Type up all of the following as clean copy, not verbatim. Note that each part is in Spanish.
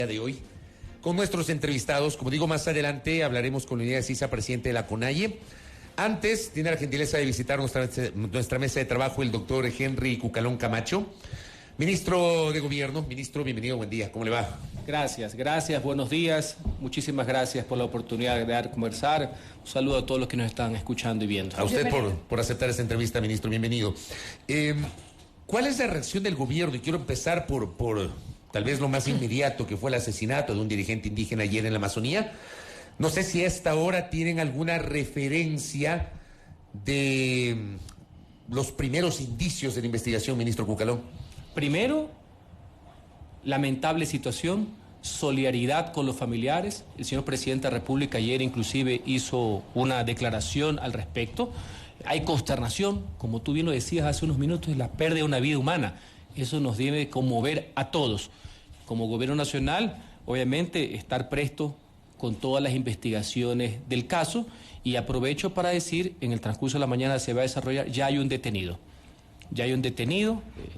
De hoy, con nuestros entrevistados. Como digo, más adelante hablaremos con Leonidas Sisa, presidente de la CONAIE. Antes, tiene la gentileza de visitar nuestra mesa de trabajo el doctor Henry Cucalón Camacho, ministro de Gobierno. Ministro, bienvenido, buen día, ¿cómo le va? Gracias, buenos días, muchísimas gracias por la oportunidad de conversar. Un saludo a todos los que nos están escuchando y viendo. A usted por aceptar esta entrevista, ministro, bienvenido. ¿Cuál es la reacción del gobierno? Y quiero empezar por tal vez lo más inmediato, que fue el asesinato de un dirigente indígena ayer en la Amazonía. No sé si a esta hora tienen alguna referencia de los primeros indicios de la investigación, ministro Cucalón. Primero, lamentable situación, solidaridad con los familiares. El señor presidente de la República ayer inclusive hizo una declaración al respecto. Hay consternación, como tú bien lo decías hace unos minutos, la pérdida de una vida humana. Eso nos debe conmover a todos. Como Gobierno Nacional, obviamente, estar presto con todas las investigaciones del caso, y aprovecho para decir, en el transcurso de la mañana se va a desarrollar, ya hay un detenido.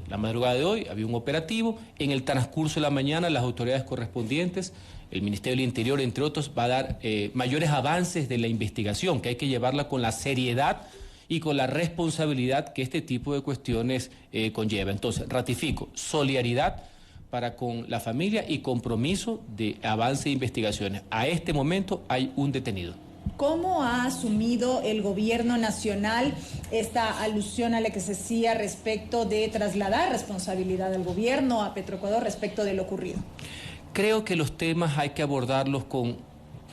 La madrugada de hoy había un operativo. En el transcurso de la mañana las autoridades correspondientes, el Ministerio del Interior, entre otros, va a dar mayores avances de la investigación, que hay que llevarla con la seriedad y con la responsabilidad que este tipo de cuestiones conlleva. Entonces, ratifico, solidaridad para con la familia y compromiso de avance de investigaciones. A este momento hay un detenido. ¿Cómo ha asumido el gobierno nacional esta alusión a la que se hacía respecto de trasladar responsabilidad al gobierno, a Petroecuador, respecto de lo ocurrido? Creo que los temas hay que abordarlos con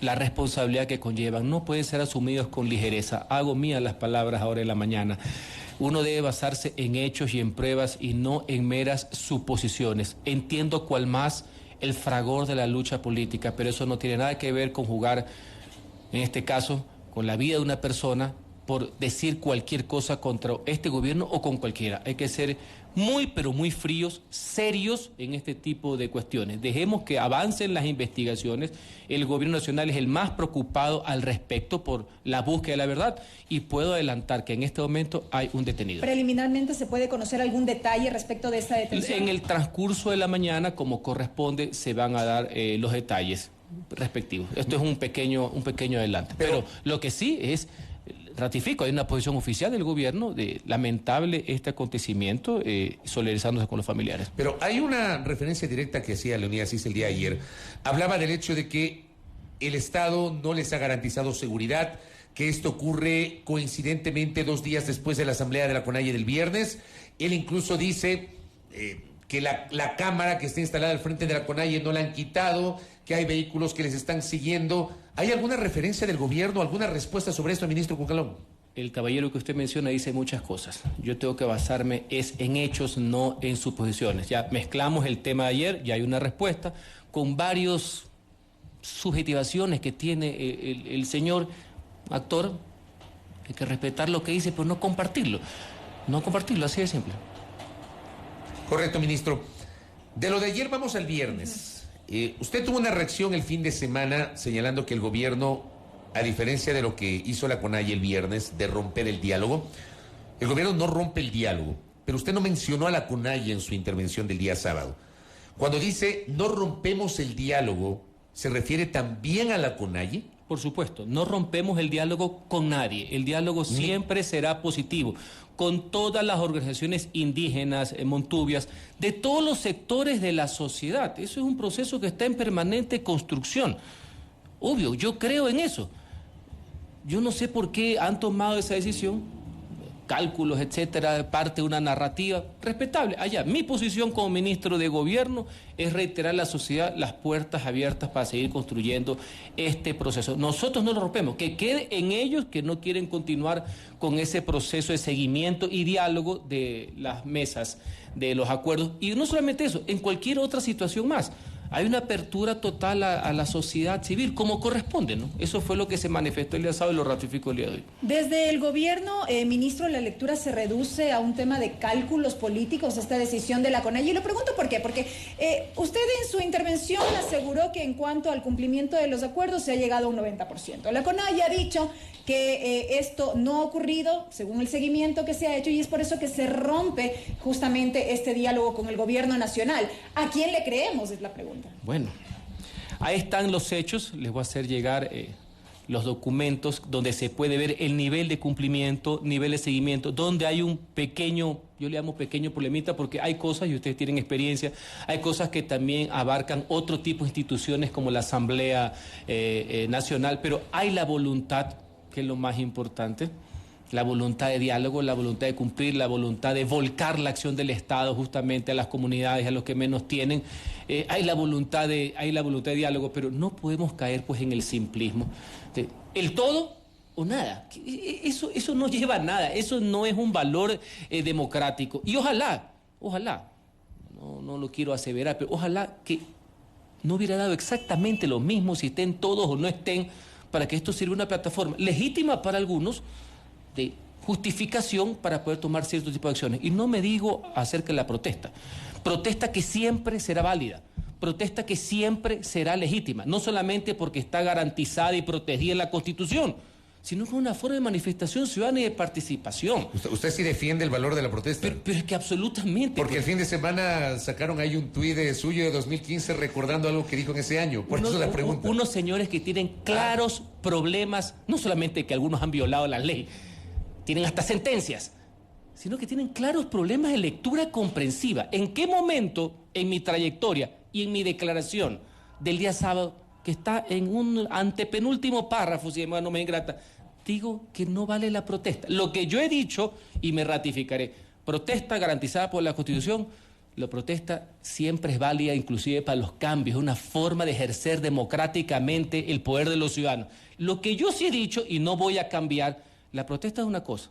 la responsabilidad que conllevan. No pueden ser asumidos con ligereza. Hago mías las palabras ahora en la mañana. Uno debe basarse en hechos y en pruebas y no en meras suposiciones. Entiendo cuál más el fragor de la lucha política, pero eso no tiene nada que ver con jugar, en este caso, con la vida de una persona por decir cualquier cosa contra este gobierno o con cualquiera. Hay que ser muy, pero muy fríos, serios en este tipo de cuestiones. Dejemos que avancen las investigaciones. El gobierno nacional es el más preocupado al respecto por la búsqueda de la verdad, y puedo adelantar que en este momento hay un detenido. ¿Preliminarmente se puede conocer algún detalle respecto de esta detención? En el transcurso de la mañana, como corresponde, se van a dar los detalles respectivos. Esto es un pequeño adelante. Pero lo que sí es, ratifico, hay una posición oficial del gobierno de lamentable este acontecimiento, solidarizándose con los familiares. Pero hay una referencia directa que hacía Leonidas Sisa el día de ayer. Hablaba del hecho de que el Estado no les ha garantizado seguridad, que esto ocurre coincidentemente 2 días después de la asamblea de la CONAIE del viernes. Él incluso dice que la cámara que está instalada al frente de la CONAIE no la han quitado, que hay vehículos que les están siguiendo. ¿Hay alguna referencia del gobierno, alguna respuesta sobre esto, ministro Cucalón? El caballero que usted menciona dice muchas cosas. Yo tengo que basarme en hechos, no en suposiciones. Ya mezclamos el tema de ayer, ya hay una respuesta, con varias subjetivaciones que tiene el señor actor. Hay que respetar lo que dice, pero no compartirlo. No compartirlo, así de simple. Correcto, ministro. De lo de ayer vamos al viernes. Usted tuvo una reacción el fin de semana señalando que el gobierno, a diferencia de lo que hizo la CONAIE el viernes, de romper el diálogo, el gobierno no rompe el diálogo, pero usted no mencionó a la CONAIE en su intervención del día sábado. Cuando dice no rompemos el diálogo, ¿se refiere también a la CONAIE? Por supuesto, no rompemos el diálogo con nadie. El diálogo siempre será positivo con todas las organizaciones indígenas, montubias, de todos los sectores de la sociedad. Eso es un proceso que está en permanente construcción. Obvio, yo creo en eso. Yo no sé por qué han tomado esa decisión, cálculos, etcétera, parte de una narrativa respetable. Allá, mi posición como ministro de Gobierno es reiterar a la sociedad las puertas abiertas para seguir construyendo este proceso. Nosotros no lo rompemos, que quede en ellos que no quieren continuar con ese proceso de seguimiento y diálogo de las mesas, de los acuerdos, y no solamente eso, en cualquier otra situación más. Hay una apertura total a la sociedad civil, como corresponde, ¿no? Eso fue lo que se manifestó el día sábado y lo ratificó el día de hoy. Desde el gobierno, ministro, la lectura se reduce a un tema de cálculos políticos, esta decisión de la CONAIE. Y lo pregunto por qué, porque usted en su intervención aseguró que en cuanto al cumplimiento de los acuerdos se ha llegado a un 90%. La CONAIE ha dicho que esto no ha ocurrido según el seguimiento que se ha hecho, y es por eso que se rompe justamente este diálogo con el gobierno nacional. ¿A quién le creemos? Es la pregunta. Bueno, Ahí están los hechos, les voy a hacer llegar los documentos donde se puede ver el nivel de cumplimiento, nivel de seguimiento, donde hay un pequeño, yo le llamo pequeño problemita porque hay cosas, y ustedes tienen experiencia, hay cosas que también abarcan otro tipo de instituciones como la Asamblea Nacional, pero hay la voluntad, que es lo más importante, la voluntad de diálogo, la voluntad de cumplir, la voluntad de volcar la acción del Estado justamente a las comunidades, a los que menos tienen. Hay la voluntad de diálogo, pero no podemos caer pues en el simplismo. El todo o nada. Eso no lleva a nada, eso no es un valor democrático. Y ojalá, no lo quiero aseverar, pero ojalá que no hubiera dado exactamente lo mismo si estén todos o no estén, para que esto sirva una plataforma legítima para algunos, de justificación para poder tomar cierto tipo de acciones. Y no me digo acerca de la protesta que siempre será válida, protesta que siempre será legítima, no solamente porque está garantizada y protegida en la Constitución, sino con una forma de manifestación ciudadana y de participación. Usted sí defiende el valor de la protesta. Pero es que absolutamente. Porque el fin de semana sacaron ahí un tuit suyo de 2015 recordando algo que dijo en ese año. Por eso la pregunta. Unos señores que tienen claros problemas, no solamente que algunos han violado la ley, tienen hasta sentencias, sino que tienen claros problemas de lectura comprensiva. ¿En qué momento en mi trayectoria y en mi declaración del día sábado, que está en un antepenúltimo párrafo, si no me ingrata, digo que no vale la protesta? Lo que yo he dicho, y me ratificaré, protesta garantizada por la Constitución, la protesta siempre es válida, inclusive para los cambios, es una forma de ejercer democráticamente el poder de los ciudadanos. Lo que yo sí he dicho, y no voy a cambiar, la protesta es una cosa: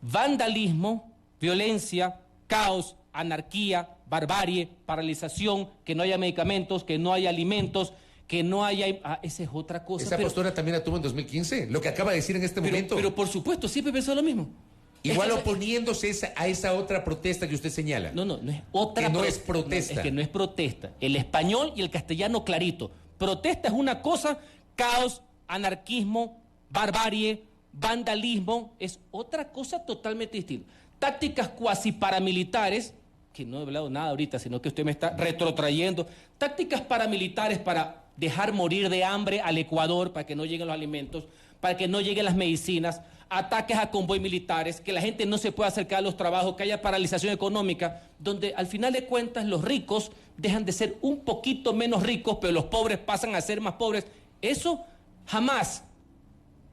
vandalismo, violencia, caos, anarquía, barbarie, paralización, que no haya medicamentos, que no haya alimentos, que no haya... esa es otra cosa. ¿Esa postura también la tuvo en 2015? Lo que acaba de decir en este momento. Pero por supuesto, siempre pensó lo mismo. Igual oponiéndose a esa otra protesta que usted señala. No es otra. Que no es protesta. Es que no es protesta. El español y el castellano clarito. Protesta es una cosa, caos, anarquismo, barbarie, vandalismo es otra cosa totalmente distinta. Tácticas cuasi paramilitares, que no he hablado nada ahorita, sino que usted me está retrotrayendo. Tácticas paramilitares para dejar morir de hambre al Ecuador, para que no lleguen los alimentos, para que no lleguen las medicinas, ataques a convoy militares, que la gente no se pueda acercar a los trabajos, que haya paralización económica, donde al final de cuentas los ricos dejan de ser un poquito menos ricos, pero los pobres pasan a ser más pobres. Eso jamás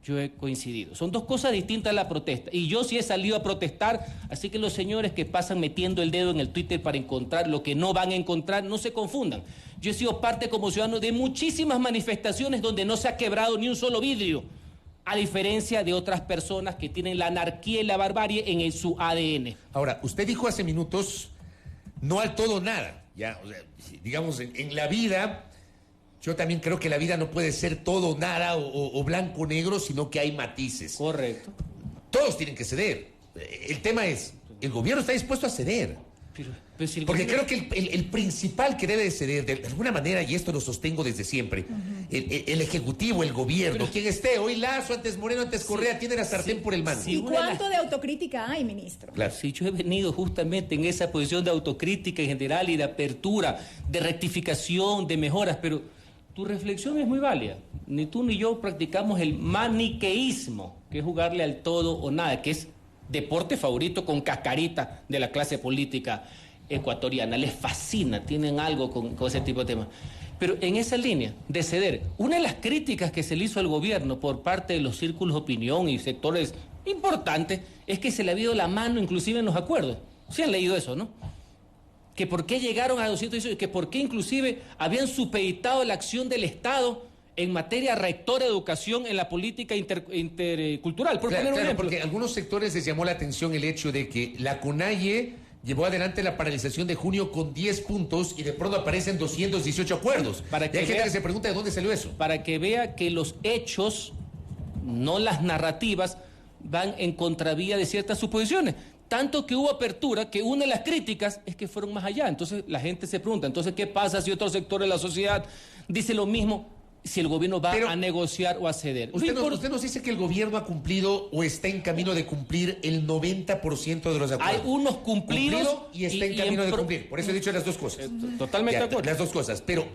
yo he coincidido. Son dos cosas distintas a la protesta. Y yo sí he salido a protestar, así que los señores que pasan metiendo el dedo en el Twitter para encontrar lo que no van a encontrar, no se confundan. Yo he sido parte como ciudadano de muchísimas manifestaciones donde no se ha quebrado ni un solo vidrio, a diferencia de otras personas que tienen la anarquía y la barbarie en su ADN. Ahora, usted dijo hace minutos, no al todo nada. Ya, o sea, digamos, en la vida... Yo también creo que la vida no puede ser todo nada o blanco o negro, sino que hay matices. Correcto. Todos tienen que ceder. El tema es, el gobierno está dispuesto a ceder. Pero si porque creo que el principal que debe de ceder, de alguna manera, y esto lo sostengo desde siempre, el Ejecutivo, el gobierno, quien esté, hoy Lazo, antes Moreno, antes Correa, tiene la sartén por el mango. ¿Y cuánto de autocrítica hay, ministro? Claro, sí, yo he venido justamente en esa posición de autocrítica en general y de apertura, de rectificación, de mejoras, pero... Tu reflexión es muy válida. Ni tú ni yo practicamos el maniqueísmo, que es jugarle al todo o nada, que es deporte favorito con cascarita de la clase política ecuatoriana. Les fascina, tienen algo con ese tipo de temas. Pero en esa línea de ceder, una de las críticas que se le hizo al gobierno por parte de los círculos de opinión y sectores importantes es que se le ha habido la mano inclusive en los acuerdos. Sí han leído eso, ¿no? Que por qué llegaron a 218, que por qué inclusive habían supeditado la acción del Estado en materia rectora de educación en la política intercultural. Por poner un ejemplo. Porque a algunos sectores les llamó la atención el hecho de que la CONAIE llevó adelante la paralización de junio con 10 puntos y de pronto aparecen 218 acuerdos. Hay gente que se pregunta de dónde salió eso. Para que vea que los hechos, no las narrativas, van en contravía de ciertas suposiciones. Tanto que hubo apertura, que una de las críticas es que fueron más allá. Entonces la gente se pregunta, entonces, ¿qué pasa si otro sector de la sociedad dice lo mismo? Si el gobierno va a negociar o a ceder. Usted nos dice que el gobierno ha cumplido o está en camino de cumplir el 90% de los acuerdos. Hay unos cumplidos y está en camino de cumplir. Por eso he dicho las dos cosas. Totalmente de acuerdo. Las dos cosas. Pero,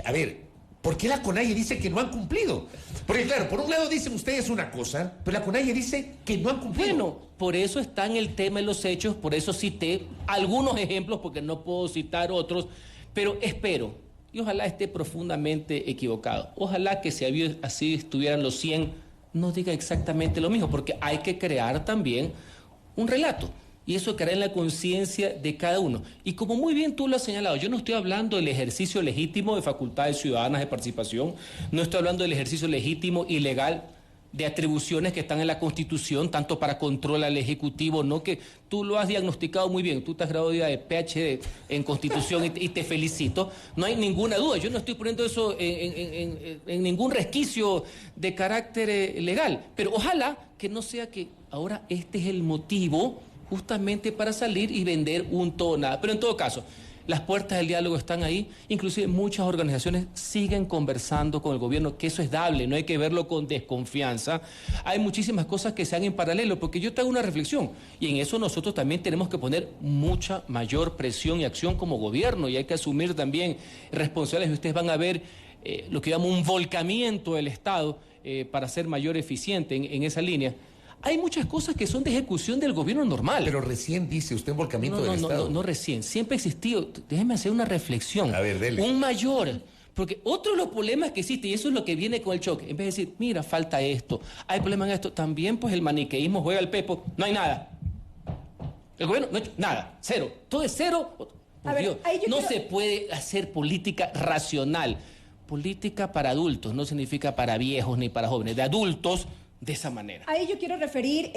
a ver, ¿Por qué la CONAIE dice que no han cumplido? Porque claro, por un lado dicen ustedes una cosa, pero la CONAIE dice que no han cumplido. Bueno, por eso está en el tema de los hechos, por eso cité algunos ejemplos, porque no puedo citar otros, pero espero, y ojalá esté profundamente equivocado, ojalá que si así estuvieran los 100, no diga exactamente lo mismo, porque hay que crear también un relato. Y eso caerá en la conciencia de cada uno. Y como muy bien tú lo has señalado, yo no estoy hablando del ejercicio legítimo de facultades ciudadanas de participación, no estoy hablando del ejercicio legítimo y legal de atribuciones que están en la Constitución, tanto para control al Ejecutivo, no, que tú lo has diagnosticado muy bien, tú te has graduado ya de PhD en Constitución y te felicito, no hay ninguna duda, yo no estoy poniendo eso en ningún resquicio de carácter legal, pero ojalá que no sea que ahora este es el motivo justamente para salir y vender un todo o nada. Pero en todo caso, las puertas del diálogo están ahí, inclusive muchas organizaciones siguen conversando con el gobierno, que eso es dable, no hay que verlo con desconfianza. Hay muchísimas cosas que se dan en paralelo, porque yo te hago una reflexión, y en eso nosotros también tenemos que poner mucha mayor presión y acción como gobierno, y hay que asumir también responsabilidades, y ustedes van a ver lo que llamo un volcamiento del Estado para ser mayor eficiente en esa línea. Hay muchas cosas que son de ejecución del gobierno normal. Pero recién dice usted volcamiento del Estado. No recién. Siempre ha existido. Déjeme hacer una reflexión. A ver, dele. Un mayor. Porque otro de los problemas que existe, y eso es lo que viene con el choque, en vez de decir, mira, falta esto, hay problema en esto, también pues el maniqueísmo juega el pepo, no hay nada. El gobierno no ha hecho nada, cero. Todo es cero. Por Dios, no se puede hacer política racional. Política para adultos no significa para viejos ni para jóvenes, de adultos. De esa manera. Ahí yo quiero referir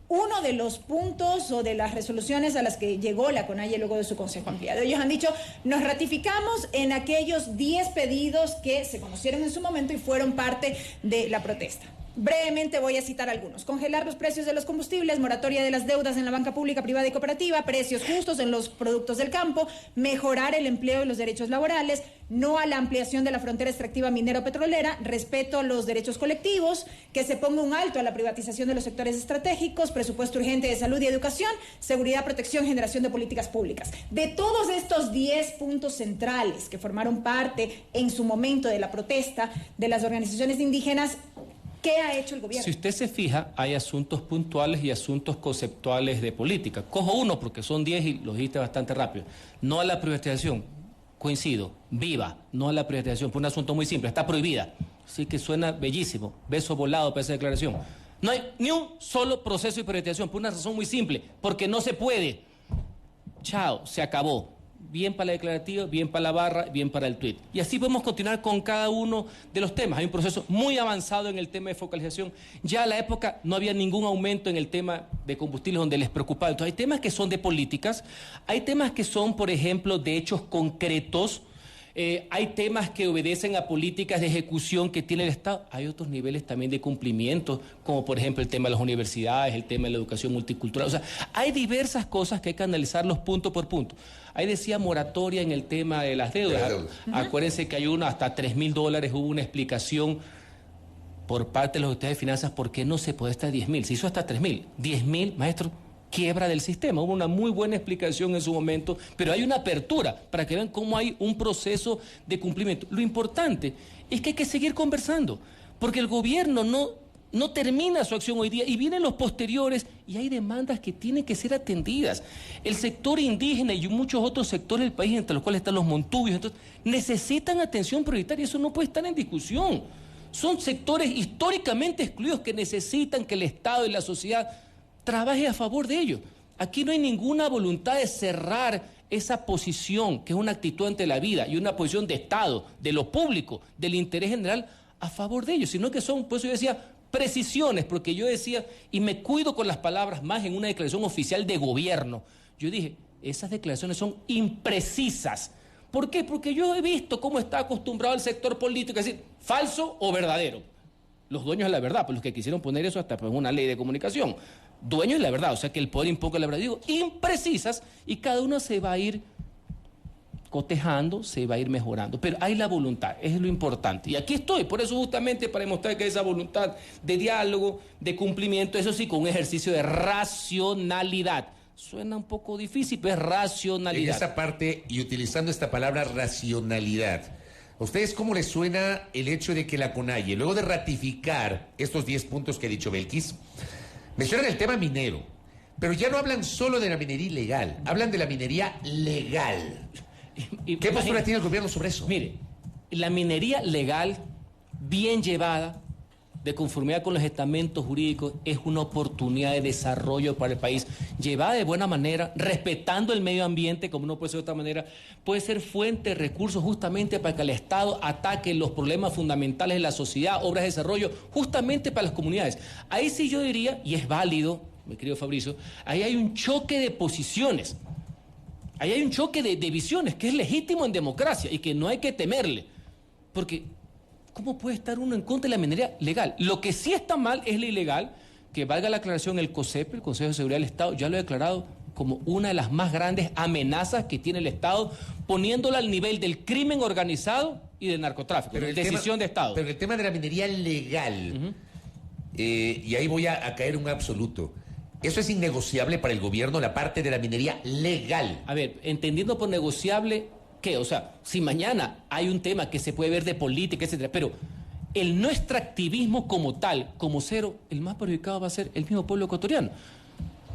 uno de los puntos o de las resoluciones a las que llegó la CONAIE luego de su consejo ampliado. Ellos han dicho, nos ratificamos en aquellos 10 pedidos que se conocieron en su momento y fueron parte de la protesta. Brevemente voy a citar algunos. Congelar los precios de los combustibles, moratoria de las deudas en la banca pública, privada y cooperativa, precios justos en los productos del campo, mejorar el empleo y los derechos laborales, no a la ampliación de la frontera extractiva minero-petrolera, respeto a los derechos colectivos, que se ponga un alto a la privatización de los sectores estratégicos, presupuesto urgente de salud y educación, seguridad, protección, generación de políticas públicas. De todos estos 10 puntos centrales que formaron parte en su momento de la protesta de las organizaciones indígenas, ¿qué ha hecho el gobierno? Si usted se fija, hay asuntos puntuales y asuntos conceptuales de política. Cojo uno porque son 10 y lo dijiste bastante rápido. No a la privatización, coincido, viva, no a la privatización, por un asunto muy simple, está prohibida. Así que suena bellísimo, beso volado para esa declaración. No hay ni un solo proceso de privatización, por una razón muy simple, porque no se puede. Chao, se acabó. Bien para la declarativa, bien para la barra, bien para el tuit. Y así podemos continuar con cada uno de los temas. Hay un proceso muy avanzado en el tema de focalización. Ya a la época no había ningún aumento en el tema de combustibles donde les preocupaba. Entonces hay temas que son de políticas, hay temas que son, por ejemplo, de hechos concretos, hay temas que obedecen a políticas de ejecución que tiene el Estado. Hay otros niveles también de cumplimiento, como por ejemplo el tema de las universidades, el tema de la educación multicultural. O sea, hay diversas cosas que hay que analizarlos punto por punto. Ahí decía moratoria en el tema de las deudas. Acuérdense que hay uno hasta $3,000, hubo una explicación por parte de los autoridades de finanzas por qué no se puede hasta 10,000. Se hizo hasta 3,000. 10,000, maestro, quiebra del sistema. Hubo una muy buena explicación en su momento, pero hay una apertura para que vean cómo hay un proceso de cumplimiento. Lo importante es que hay que seguir conversando, porque el gobierno no termina su acción hoy día y vienen los posteriores y hay demandas que tienen que ser atendidas. El sector indígena y muchos otros sectores del país, entre los cuales están los montubios, entonces, necesitan atención prioritaria. Eso no puede estar en discusión. Son sectores históricamente excluidos que necesitan que el Estado y la sociedad trabaje a favor de ellos. Aquí no hay ninguna voluntad de cerrar esa posición, que es una actitud ante la vida y una posición de Estado, de lo público, del interés general a favor de ellos, sino que son, por eso yo decía, precisiones, porque yo decía, y me cuido con las palabras más en una declaración oficial de gobierno, yo dije, esas declaraciones son imprecisas. ¿Por qué? Porque yo he visto cómo está acostumbrado el sector político a decir falso o verdadero. Los dueños de la verdad, pues los que quisieron poner eso hasta pues, una ley de comunicación. Dueños de la verdad, o sea que el poder imponga la verdad. Digo, imprecisas, y cada uno se va a ir cotejando, se va a ir mejorando. Pero hay la voluntad, es lo importante. Y aquí estoy, por eso justamente para demostrar que esa voluntad de diálogo, de cumplimiento, eso sí, con un ejercicio de racionalidad. Suena un poco difícil, pero es racionalidad. En esa parte, y utilizando esta palabra racionalidad, ¿A ustedes cómo les suena el hecho de que la CONAIE, luego de ratificar estos 10 puntos que ha dicho Belkis, mencionan el tema minero, pero ya no hablan solo de la minería ilegal, hablan de la minería legal? ¿Qué postura tiene el gobierno sobre eso? Mire, la minería legal, bien llevada, de conformidad con los estamentos jurídicos, es una oportunidad de desarrollo para el país. Llevada de buena manera, respetando el medio ambiente, como no puede ser de otra manera, puede ser fuente de recursos justamente para que el Estado ataque los problemas fundamentales de la sociedad, obras de desarrollo, justamente para las comunidades. Ahí sí yo diría, y es válido, mi querido Fabricio, ahí hay un choque de posiciones. Ahí hay un choque de visiones que es legítimo en democracia y que no hay que temerle. Porque ¿cómo puede estar uno en contra de la minería legal? Lo que sí está mal es la ilegal, que valga la aclaración, el COSEP, el Consejo de Seguridad del Estado, ya lo ha declarado como una de las más grandes amenazas que tiene el Estado, poniéndola al nivel del crimen organizado y del narcotráfico, de decisión de Estado. Pero el tema de la minería legal, y ahí voy a caer un absoluto. ¿Eso es innegociable para el gobierno, la parte de la minería legal? A ver, entendiendo por negociable, ¿qué? O sea, si mañana hay un tema que se puede ver de política, etcétera, pero el no extractivismo como tal, como cero, el más perjudicado va a ser el mismo pueblo ecuatoriano.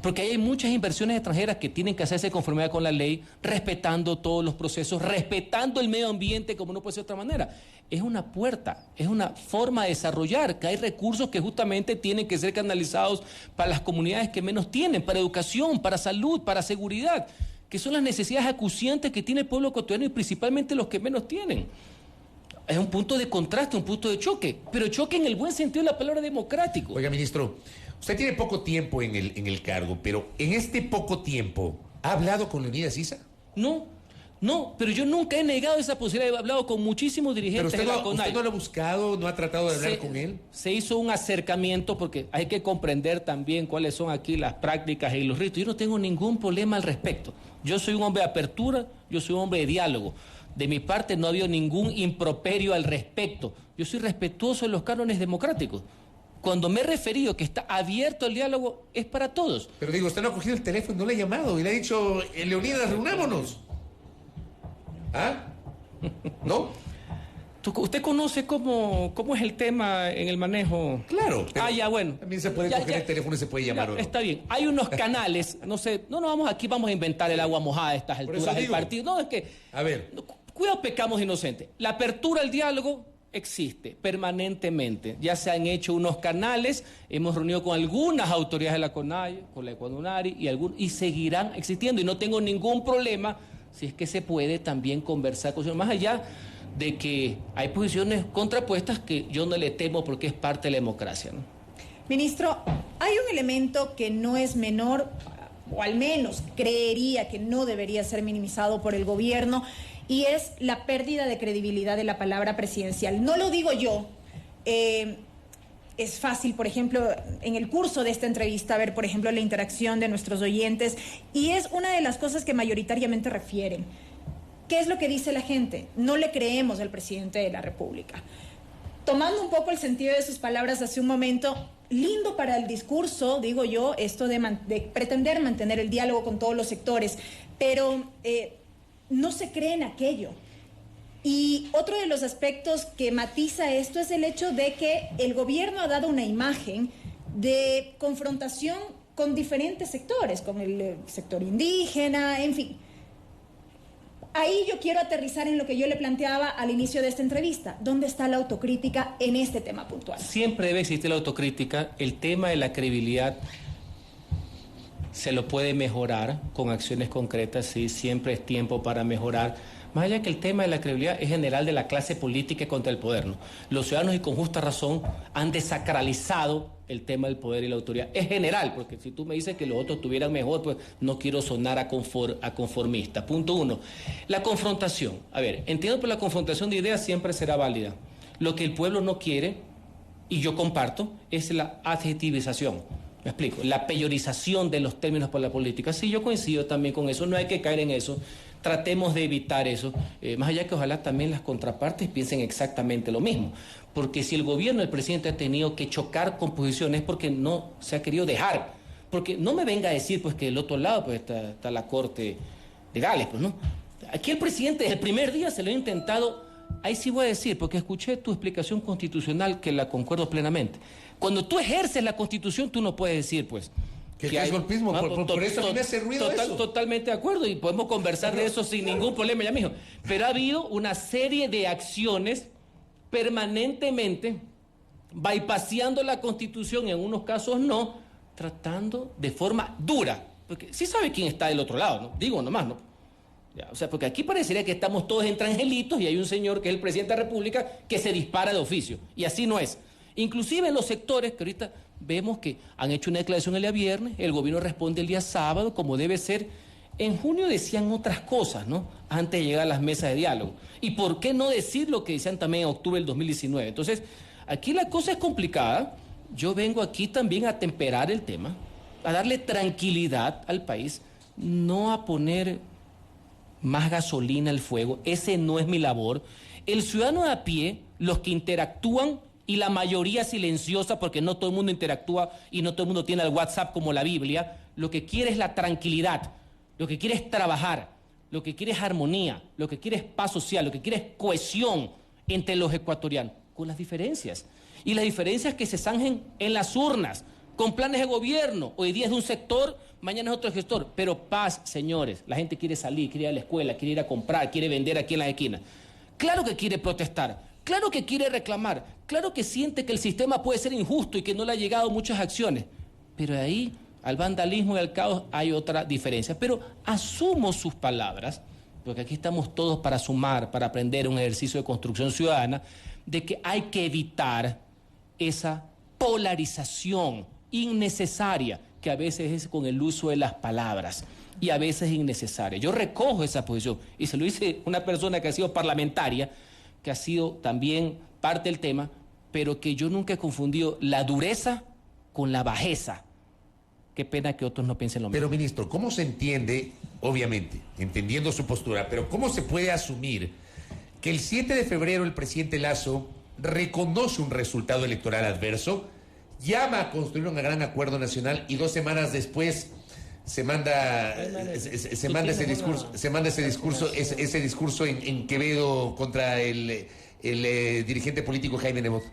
Porque ahí hay muchas inversiones extranjeras que tienen que hacerse de conformidad con la ley, respetando todos los procesos, respetando el medio ambiente como no puede ser de otra manera. Es una puerta, es una forma de desarrollar, que hay recursos que justamente tienen que ser canalizados para las comunidades que menos tienen, para educación, para salud, para seguridad, que son las necesidades acuciantes que tiene el pueblo ecuatoriano y principalmente los que menos tienen. Es un punto de contraste, un punto de choque, pero choque en el buen sentido de la palabra democrático. Oiga, ministro, usted tiene poco tiempo en el cargo, pero en este poco tiempo, ¿ha hablado con Leonidas Issa? No, pero yo nunca he negado esa posibilidad. He hablado con muchísimos dirigentes de la CONAIE. ¿Usted no lo ha buscado, no ha tratado de hablar con él? Se hizo un acercamiento porque hay que comprender también cuáles son aquí las prácticas y los ritos. Yo no tengo ningún problema al respecto. Yo soy un hombre de apertura, yo soy un hombre de diálogo. De mi parte no ha habido ningún improperio al respecto. Yo soy respetuoso de los cánones democráticos. Cuando me he referido que está abierto el diálogo, es para todos. Pero digo, usted no ha cogido el teléfono, no le ha llamado y le ha dicho, Leonidas, reunámonos. ¿Ah? ¿No? ¿Usted conoce cómo es el tema en el manejo? Claro. Ya, bueno. También se puede coger el teléfono y se puede llamar. Está bien. Hay unos canales, no sé, no vamos a inventar el agua mojada a estas alturas del partido. No, es que... A ver. Cuidado, pecamos inocentes. La apertura al diálogo existe permanentemente. Ya se han hecho unos canales, hemos reunido con algunas autoridades de la CONAIE, con la Ecuadunari y seguirán existiendo. Y no tengo ningún problema, si es que se puede también conversar con ellos, más allá de que hay posiciones contrapuestas que yo no le temo porque es parte de la democracia, ¿no? Ministro, hay un elemento que no es menor, o al menos creería que no debería ser minimizado por el gobierno, y es la pérdida de credibilidad de la palabra presidencial. No lo digo yo. Es fácil, por ejemplo, en el curso de esta entrevista, ver, por ejemplo, la interacción de nuestros oyentes, y es una de las cosas que mayoritariamente refieren. ¿Qué es lo que dice la gente? No le creemos al presidente de la República. Tomando un poco el sentido de sus palabras hace un momento, lindo para el discurso, digo yo, esto de pretender mantener el diálogo con todos los sectores, pero no se cree en aquello. Y otro de los aspectos que matiza esto es el hecho de que el gobierno ha dado una imagen de confrontación con diferentes sectores, con el sector indígena, en fin. Ahí yo quiero aterrizar en lo que yo le planteaba al inicio de esta entrevista. ¿Dónde está la autocrítica en este tema puntual? Siempre debe existir la autocrítica. El tema de la credibilidad se lo puede mejorar con acciones concretas, sí, siempre es tiempo para mejorar. Más allá que el tema de la credibilidad es general de la clase política contra el poder, ¿no? Los ciudadanos, y con justa razón, han desacralizado el tema del poder y la autoridad. Es general, porque si tú me dices que los otros estuvieran mejor, pues no quiero sonar a conformista. Punto uno. La confrontación. A ver, entiendo que la confrontación de ideas siempre será válida. Lo que el pueblo no quiere, y yo comparto, es la adjetivización. Me explico, la peyorización de los términos por la política. Sí, yo coincido también con eso, no hay que caer en eso. Tratemos de evitar eso, más allá que ojalá también las contrapartes piensen exactamente lo mismo. Porque si el gobierno, el presidente ha tenido que chocar con posiciones es porque no se ha querido dejar. Porque no me venga a decir pues que del otro lado pues está la Corte de Gales, pues no. Aquí el presidente desde el primer día se lo ha intentado ahí sí voy a decir, porque escuché tu explicación constitucional que la concuerdo plenamente. Cuando tú ejerces la Constitución, tú no puedes decir, pues... Que es golpismo, por eso a mí me hace ruido eso. Totalmente de acuerdo, y podemos conversar de eso sin ningún problema, ya mijo. Pero ha habido una serie de acciones permanentemente bypaseando la Constitución, en unos casos no, tratando de forma dura. Porque sí sabe quién está del otro lado, ¿no? Digo nomás, ¿no? Ya, o sea, porque aquí parecería que estamos todos entre angelitos y hay un señor que es el presidente de la República que se dispara de oficio. Y así no es. Inclusive en los sectores que ahorita vemos que han hecho una declaración el día viernes, el gobierno responde el día sábado, como debe ser. En junio decían otras cosas, ¿no? Antes de llegar a las mesas de diálogo. ¿Y por qué no decir lo que decían también en octubre del 2019? Entonces, aquí la cosa es complicada. Yo vengo aquí también a temperar el tema, a darle tranquilidad al país, no a poner más gasolina al fuego. Ese no es mi labor. El ciudadano de a pie, los que interactúan, y la mayoría silenciosa, porque no todo el mundo interactúa y no todo el mundo tiene el WhatsApp como la Biblia, lo que quiere es la tranquilidad, lo que quiere es trabajar, lo que quiere es armonía, lo que quiere es paz social, lo que quiere es cohesión entre los ecuatorianos, con las diferencias. Y las diferencias que se zanjen en las urnas, con planes de gobierno. Hoy día es de un sector, mañana es otro gestor. Pero paz, señores. La gente quiere salir, quiere ir a la escuela, quiere ir a comprar, quiere vender aquí en la esquina. Claro que quiere protestar, claro que quiere reclamar, claro que siente que el sistema puede ser injusto y que no le ha llegado muchas acciones. Pero de ahí al vandalismo y al caos hay otra diferencia. Pero asumo sus palabras, porque aquí estamos todos para sumar, para aprender un ejercicio de construcción ciudadana, de que hay que evitar esa polarización innecesaria que a veces es con el uso de las palabras y a veces innecesaria. Yo recojo esa posición y se lo dice una persona que ha sido parlamentaria, que ha sido también parte del tema, pero que yo nunca he confundido la dureza con la bajeza. Qué pena que otros no piensen lo mismo. Pero, ministro, ¿cómo se entiende, obviamente, entendiendo su postura, pero cómo se puede asumir que el 7 de febrero el presidente Lasso reconoce un resultado electoral adverso, llama a construir un gran acuerdo nacional y 2 semanas después se manda ese discurso en Quevedo contra el dirigente político Jaime Nebot?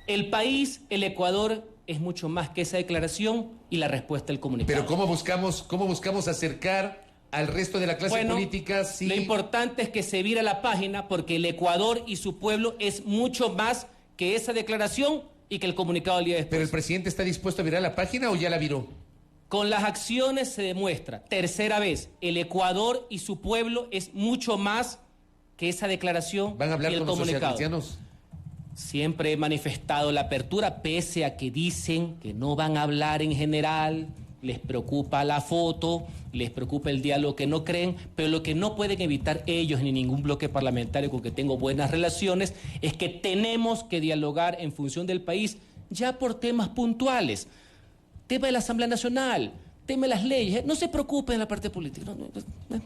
El país, el Ecuador, es mucho más que esa declaración y la respuesta del comunicado. Pero ¿cómo buscamos acercar al resto de la clase política? Sí. Lo importante es que se vira la página, porque el Ecuador y su pueblo es mucho más que esa declaración y que el comunicado del día después. ¿Pero el presidente está dispuesto a virar la página o ya la viró? Con las acciones se demuestra, tercera vez, el Ecuador y su pueblo es mucho más que esa declaración y el comunicado. ¿Van a hablar con los socialcristianos? Siempre he manifestado la apertura, pese a que dicen que no van a hablar en general, les preocupa la foto, les preocupa el diálogo que no creen, pero lo que no pueden evitar ellos ni ningún bloque parlamentario con que tengo buenas relaciones es que tenemos que dialogar en función del país ya por temas puntuales. Tema de la Asamblea Nacional, tema de las leyes. No se preocupen en la parte política,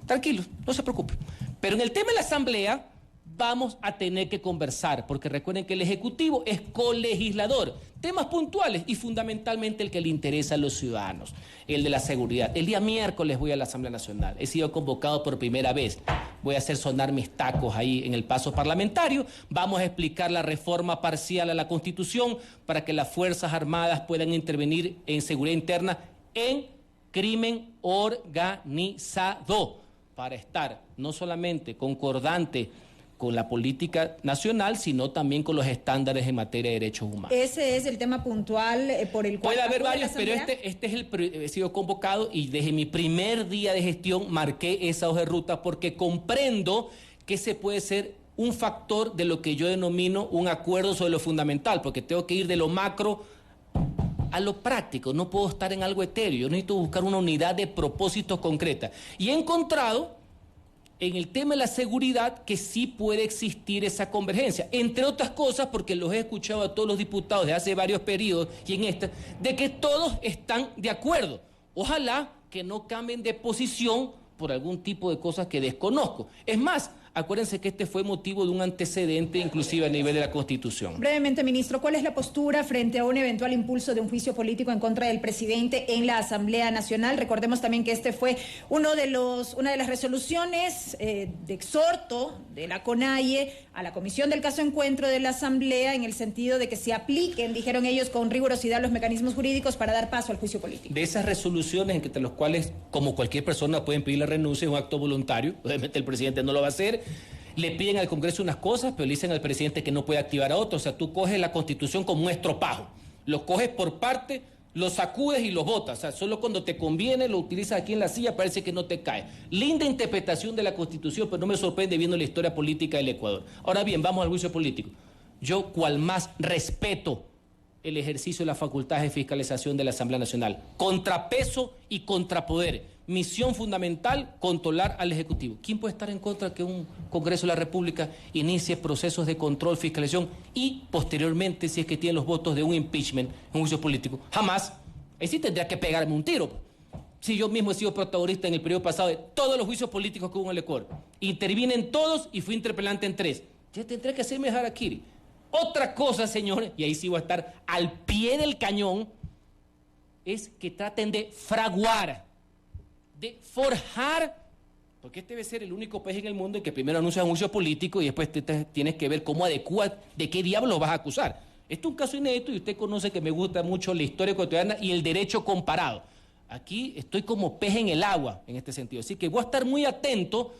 tranquilos, no se preocupen. Pero en el tema de la Asamblea vamos a tener que conversar, porque recuerden que el Ejecutivo es colegislador. Temas puntuales y fundamentalmente el que le interesa a los ciudadanos, el de la seguridad. El día miércoles voy a la Asamblea Nacional. He sido convocado por primera vez. Voy a hacer sonar mis tacos ahí en el paso parlamentario. Vamos a explicar la reforma parcial a la Constitución para que las Fuerzas Armadas puedan intervenir en seguridad interna en crimen organizado, para estar no solamente concordante con la política nacional, sino también con los estándares en materia de derechos humanos. Ese es el tema puntual por el cual... Puede haber varios, pero este es he sido convocado y desde mi primer día de gestión marqué esa hoja de ruta porque comprendo que ese puede ser un factor de lo que yo denomino un acuerdo sobre lo fundamental, porque tengo que ir de lo macro a lo práctico, no puedo estar en algo etéreo, yo necesito buscar una unidad de propósitos concreta. Y he encontrado en el tema de la seguridad que sí puede existir esa convergencia, entre otras cosas porque los he escuchado a todos los diputados de hace varios periodos y en esta, de que todos están de acuerdo. Ojalá que no cambien de posición por algún tipo de cosas que desconozco. Es más, Acuérdense que este fue motivo de un antecedente, inclusive a nivel de la Constitución. Brevemente, ministro, ¿cuál es la postura frente a un eventual impulso de un juicio político en contra del presidente en la Asamblea Nacional? Recordemos también que este fue una de las resoluciones de exhorto de la CONAIE a la Comisión del Caso Encuentro de la Asamblea, en el sentido de que se apliquen, dijeron ellos, con rigurosidad los mecanismos jurídicos para dar paso al juicio político. De esas resoluciones, entre las cuales, como cualquier persona, pueden pedir la renuncia, es un acto voluntario, obviamente el presidente no lo va a hacer, le piden al Congreso unas cosas, pero le dicen al presidente que no puede activar a otros. O sea, tú coges la Constitución como un estropajo, lo coges por parte, lo sacudes y lo botas. O sea, solo cuando te conviene lo utilizas aquí en la silla, parece que no te cae. Linda interpretación de la Constitución, pero no me sorprende viendo la historia política del Ecuador. Ahora bien, vamos al juicio político. Yo, cual más respeto el ejercicio de las facultades de fiscalización de la Asamblea Nacional. Contrapeso y contrapoder. Misión fundamental, controlar al Ejecutivo. ¿Quién puede estar en contra de que un Congreso de la República inicie procesos de control, fiscalización y, posteriormente, si es que tiene los votos de un impeachment, un juicio político? Jamás. Ahí sí tendría que pegarme un tiro. Si yo mismo he sido protagonista en el periodo pasado de todos los juicios políticos que hubo en el Ecuador. Intervinen todos y fui interpelante en 3. Ya tendré que hacerme harakiri. Otra cosa, señores, y ahí sí voy a estar al pie del cañón, es que traten de fraguar, de forjar, porque este debe ser el único país en el mundo en que primero anuncias un juicio político y después tienes que ver cómo adecuas, de qué diablo vas a acusar. Esto es un caso inédito y usted conoce que me gusta mucho la historia ecuatoriana y el derecho comparado. Aquí estoy como pez en el agua en este sentido, así que voy a estar muy atento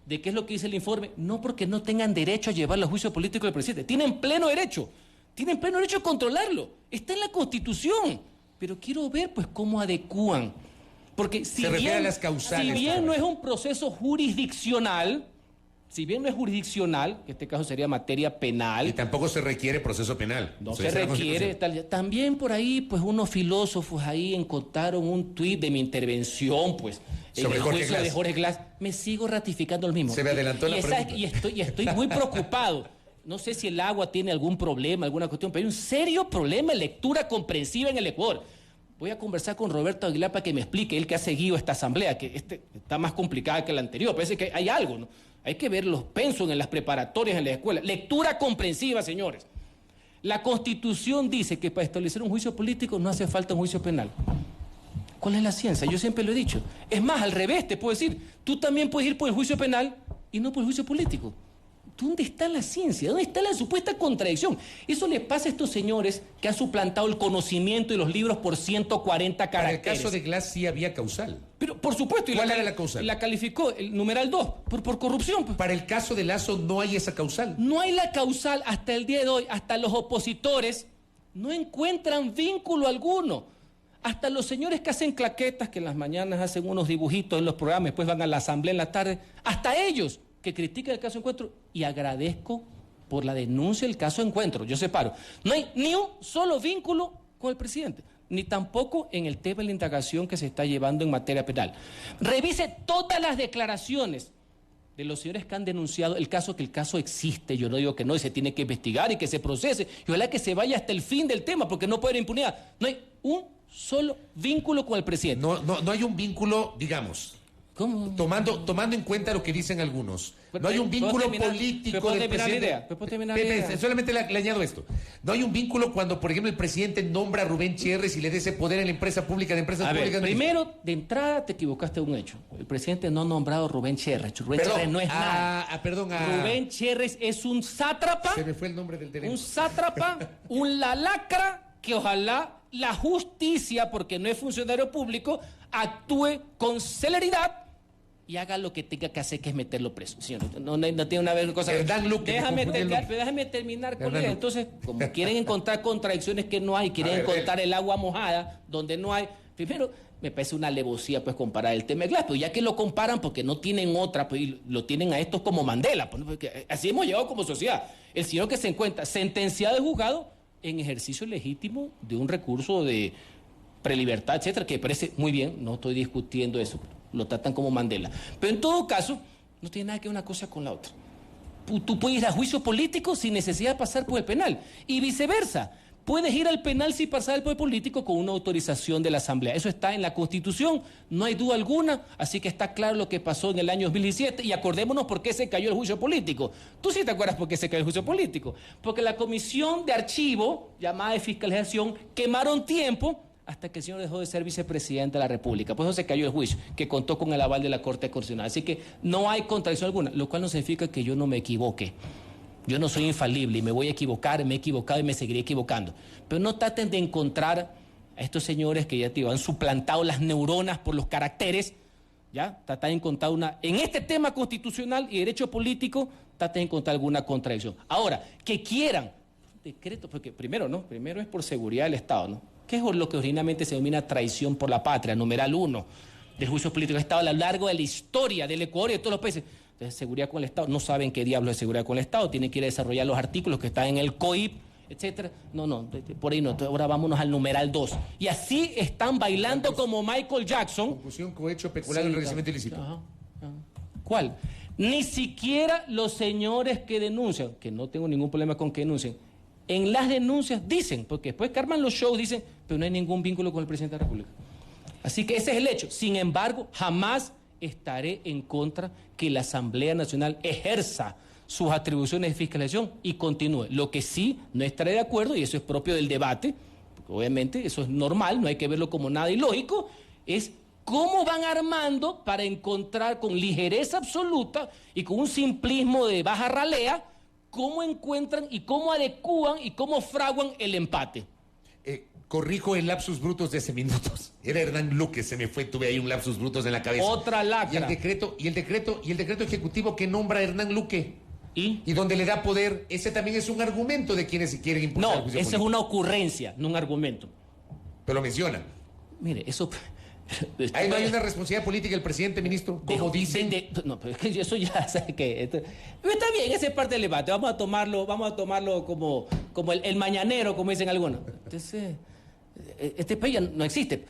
de qué es lo que dice el informe, no porque no tengan derecho a llevar los juicios políticos del presidente, tienen pleno derecho a controlarlo, está en la Constitución, pero quiero ver pues cómo adecúan, porque si bien no es un proceso jurisdiccional, que en este caso sería materia penal. Y tampoco se requiere proceso penal. No se requiere. También por ahí, pues unos filósofos ahí encontraron un tuit de mi intervención, pues, sobre Jorge Glass. De Jorge Glass. Me sigo ratificando lo mismo. Se me adelantó la pregunta. Y estoy muy preocupado. No sé si el agua tiene algún problema, alguna cuestión, pero hay un serio problema de lectura comprensiva en el Ecuador. Voy a conversar con Roberto Aguilar para que me explique, él que ha seguido esta asamblea, que está más complicada que la anterior. Parece que hay algo, ¿no? Hay que ver los pensos en las preparatorias, en la escuela. Lectura comprensiva, señores. La Constitución dice que para establecer un juicio político no hace falta un juicio penal. ¿Cuál es la ciencia? Yo siempre lo he dicho. Es más, al revés, te puedo decir, tú también puedes ir por el juicio penal y no por el juicio político. ¿Dónde está la ciencia? ¿Dónde está la supuesta contradicción? Eso le pasa a estos señores que han suplantado el conocimiento y los libros por 140 caracteres. Para el caso de Glass sí había causal. Pero, por supuesto. ¿Cuál era la causal? La calificó, el numeral 2, por corrupción. Para el caso de Lazo no hay esa causal. No hay la causal hasta el día de hoy. Hasta los opositores no encuentran vínculo alguno. Hasta los señores que hacen claquetas, que en las mañanas hacen unos dibujitos en los programas, después van a la asamblea en la tarde, hasta ellos que critican el caso Encuentro, y agradezco por la denuncia del caso Encuentro, yo separo. No hay ni un solo vínculo con el presidente, ni tampoco en el tema de la indagación que se está llevando en materia penal. Revise todas las declaraciones de los señores que han denunciado el caso, que el caso existe, yo no digo que no, y se tiene que investigar y que se procese, y ojalá que se vaya hasta el fin del tema, porque no puede haber impunidad. No hay un solo vínculo con el presidente. No hay un vínculo, digamos... ¿Cómo? Tomando en cuenta lo que dicen algunos. No hay un vínculo político del presidente. Solamente le añado esto. No hay un vínculo cuando, por ejemplo, el presidente nombra a Rubén Cherres y le dé ese poder en la empresa pública de empresas públicas. Primero, de entrada, te equivocaste de un hecho. El presidente no ha nombrado a Rubén Cherres. Cherres no es nada. Rubén Cherres es un sátrapa. Se me fue el nombre del teléfono. Un sátrapa, un lalacra, que ojalá la justicia, porque no es funcionario público, actúe con celeridad y haga lo que tenga que hacer, que es meterlo preso. Señor, no tiene una vez cosa. Déjame terminar con él. Entonces, como quieren encontrar contradicciones que no hay, quieren encontrar el agua mojada donde no hay. Primero, me parece una alevosía pues comparar el tema de Glass, pero ya que lo comparan porque no tienen otra, pues lo tienen a estos como Mandela, pues, porque así hemos llegado como sociedad. El señor que se encuentra sentenciado y juzgado en ejercicio legítimo de un recurso de prelibertad, etcétera, que parece muy bien, no estoy discutiendo eso, lo tratan como Mandela. Pero en todo caso, no tiene nada que ver una cosa con la otra. Tú puedes ir a juicio político sin necesidad de pasar por el penal, y viceversa. puedes ir al penal sin pasar el poder político con una autorización de la Asamblea. Eso está en la Constitución, no hay duda alguna, así que está claro lo que pasó en el año 2017 y acordémonos por qué se cayó el juicio político. Tú sí te acuerdas por qué se cayó el juicio político. Porque la comisión de archivo, llamada de fiscalización, quemaron tiempo hasta que el señor dejó de ser vicepresidente de la República. Por eso se cayó el juicio, que contó con el aval de la Corte Constitucional. Así que no hay contradicción alguna, lo cual no significa que yo no me equivoque. Yo no soy infalible y me voy a equivocar, me he equivocado y me seguiré equivocando. Pero no traten de encontrar a estos señores que ya te han suplantado las neuronas por los caracteres, ¿ya? Tratar de encontrar en este tema constitucional y derecho político, traten de encontrar alguna contradicción. Ahora, que quieran decreto, porque primero es por seguridad del Estado, ¿no? ¿Qué es lo que originalmente se denomina traición por la patria? Numeral 1 del juicio político del Estado a lo largo de la historia del Ecuador y de todos los países. Entonces, seguridad con el Estado, no saben qué diablos es seguridad con el Estado, tienen que ir a desarrollar los artículos que están en el COIP, etcétera. No, por ahí no, ahora vámonos al numeral 2. Y así están bailando como Michael Jackson. Confusión, cohecho, peculado, enriquecimiento ilícito. Ajá. ¿Cuál? Ni siquiera los señores que denuncian, que no tengo ningún problema con que denuncien, en las denuncias dicen, porque después que arman los shows dicen, pero no hay ningún vínculo con el presidente de la República. Así que ese es el hecho. Sin embargo, jamás estaré en contra que la Asamblea Nacional ejerza sus atribuciones de fiscalización y continúe. Lo que sí no estaré de acuerdo, y eso es propio del debate, porque obviamente eso es normal, no hay que verlo como nada ilógico, es cómo van armando para encontrar con ligereza absoluta y con un simplismo de baja ralea, cómo encuentran y cómo adecúan y cómo fraguan el empate. Corrijo el lapsus brutos de ese minutos. Era Hernán Luque, se me fue, tuve ahí un lapsus brutos en la cabeza. Otra lacra. Y el decreto ejecutivo que nombra a Hernán Luque. ¿Y donde le da poder, ese también es un argumento de quienes quieren impulsar el juicio político. Es una ocurrencia, no un argumento. Pero lo menciona. Mire, eso... Ahí no hay una responsabilidad política del presidente, ministro, como dicen. No, pero es que eso ya sabe que... Está bien, esa es parte del debate. Vamos a tomarlo como el mañanero, como dicen algunos. Entonces, este país ya no existe.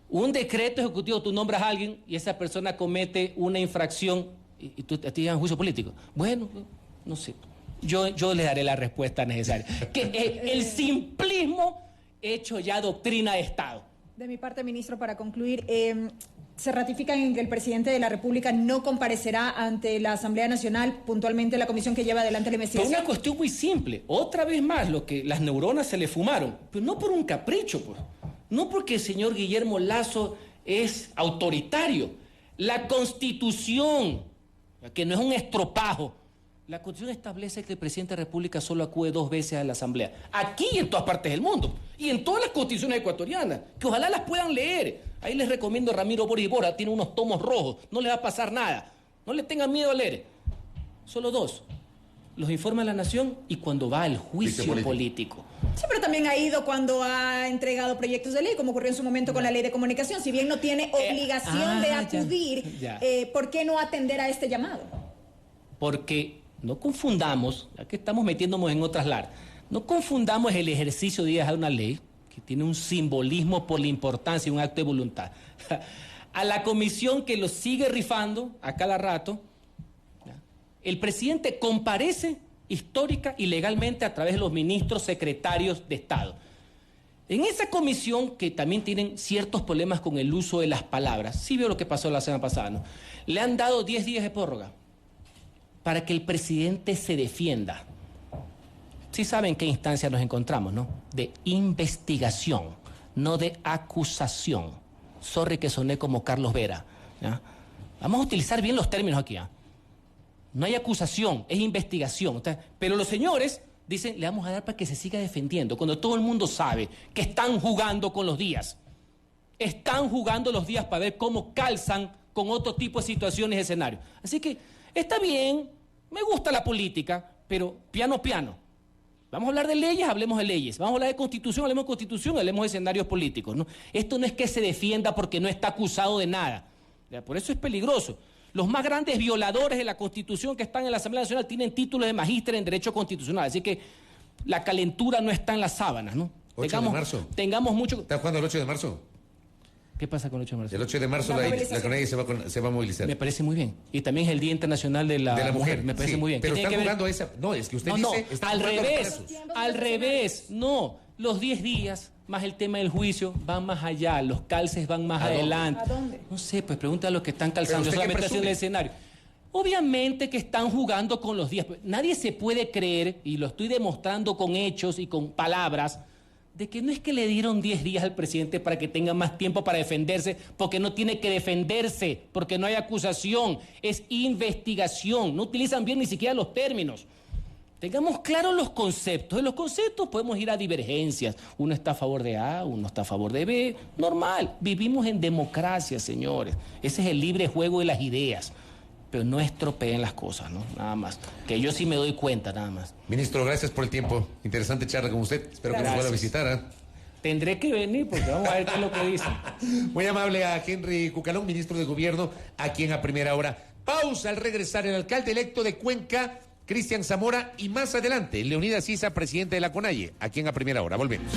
Un decreto ejecutivo, tú nombras a alguien y esa persona comete una infracción y tú te llevan juicio político. Bueno, no sé. Yo le daré la respuesta necesaria. Que el simplismo hecho ya doctrina de Estado. De mi parte, ministro, para concluir, se ratifica en que el presidente de la República no comparecerá ante la Asamblea Nacional, puntualmente la comisión que lleva adelante la investigación. Por una cuestión muy simple. Otra vez más, lo que las neuronas se le fumaron. Pero no por un capricho, pues. No porque el señor Guillermo Lasso es autoritario. La Constitución, que no es un estropajo, la Constitución establece que el presidente de la República solo acude 2 veces a la Asamblea. Aquí y en todas partes del mundo. Y en todas las constituciones ecuatorianas. Que ojalá las puedan leer. Ahí les recomiendo a Ramiro Boris Bora. Tiene unos tomos rojos. No les va a pasar nada. No le tengan miedo a leer. Solo 2. Los informa la Nación y cuando va al juicio político. Sí, pero también ha ido cuando ha entregado proyectos de ley, como ocurrió en su momento con la ley de comunicación. Si bien no tiene obligación de acudir, ¿por qué no atender a este llamado? Porque no confundamos, ya que estamos metiéndonos en otras lares, no confundamos el ejercicio de una ley, que tiene un simbolismo por la importancia y un acto de voluntad, a la comisión que lo sigue rifando a cada rato. El presidente comparece histórica y legalmente a través de los ministros secretarios de Estado. En esa comisión, que también tienen ciertos problemas con el uso de las palabras, sí veo lo que pasó la semana pasada, ¿no? Le han dado 10 días de prórroga para que el presidente se defienda. Sí saben en qué instancia nos encontramos, ¿no? De investigación, no de acusación. Sorry que soné como Carlos Vera, ¿ya? Vamos a utilizar bien los términos aquí, ¿ah? No hay acusación, es investigación. Pero los señores dicen, le vamos a dar para que se siga defendiendo, cuando todo el mundo sabe que están jugando con los días. Están jugando los días para ver cómo calzan con otro tipo de situaciones y escenarios. Así que está bien, me gusta la política, pero piano, piano. Vamos a hablar de leyes, hablemos de leyes. Vamos a hablar de constitución, hablemos de constitución, hablemos de escenarios políticos, ¿no? Esto no es que se defienda porque no está acusado de nada. Por eso es peligroso. Los más grandes violadores de la Constitución que están en la Asamblea Nacional tienen títulos de magíster en Derecho Constitucional. Así que la calentura no está en las sábanas, ¿no? 8 de marzo. Tengamos mucho... ¿Está jugando el 8 de marzo? ¿Qué pasa con el 8 de marzo? El 8 de marzo la CONAIE se va a movilizar. Me parece muy bien. Y también es el Día Internacional de la Mujer. Me parece muy bien. Pero están jugando esa... No, es que usted dice... Al revés. No. Los 10 días, más el tema del juicio, van más allá, los calces van más adelante. ¿A dónde? No sé, pues pregunta a los que están calzando, yo ¿usted qué solamente haciendo el presume? escenario. Obviamente que están jugando con los días. Nadie se puede creer, y lo estoy demostrando con hechos y con palabras, de que no es que le dieron 10 días al presidente para que tenga más tiempo para defenderse, porque no tiene que defenderse, porque no hay acusación, es investigación, no utilizan bien ni siquiera los términos. Tengamos claros los conceptos. De los conceptos podemos ir a divergencias. Uno está a favor de A, uno está a favor de B. Normal. Vivimos en democracia, señores. Ese es el libre juego de las ideas. Pero no estropeen las cosas, ¿no? Nada más. Que yo sí me doy cuenta, nada más. Ministro, gracias por el tiempo. Interesante charla con usted. Espero que nos vuelva a visitar. ¿Eh? Tendré que venir porque vamos a ver qué es lo que dicen. Muy amable a Henry Cucalón, ministro de Gobierno, aquí en A Primera Hora. Pausa al regresar el alcalde electo de Cuenca, Cristian Zamora, y más adelante, Leonidas Issa, presidente de la CONAIE, aquí en A Primera Hora. Volvemos.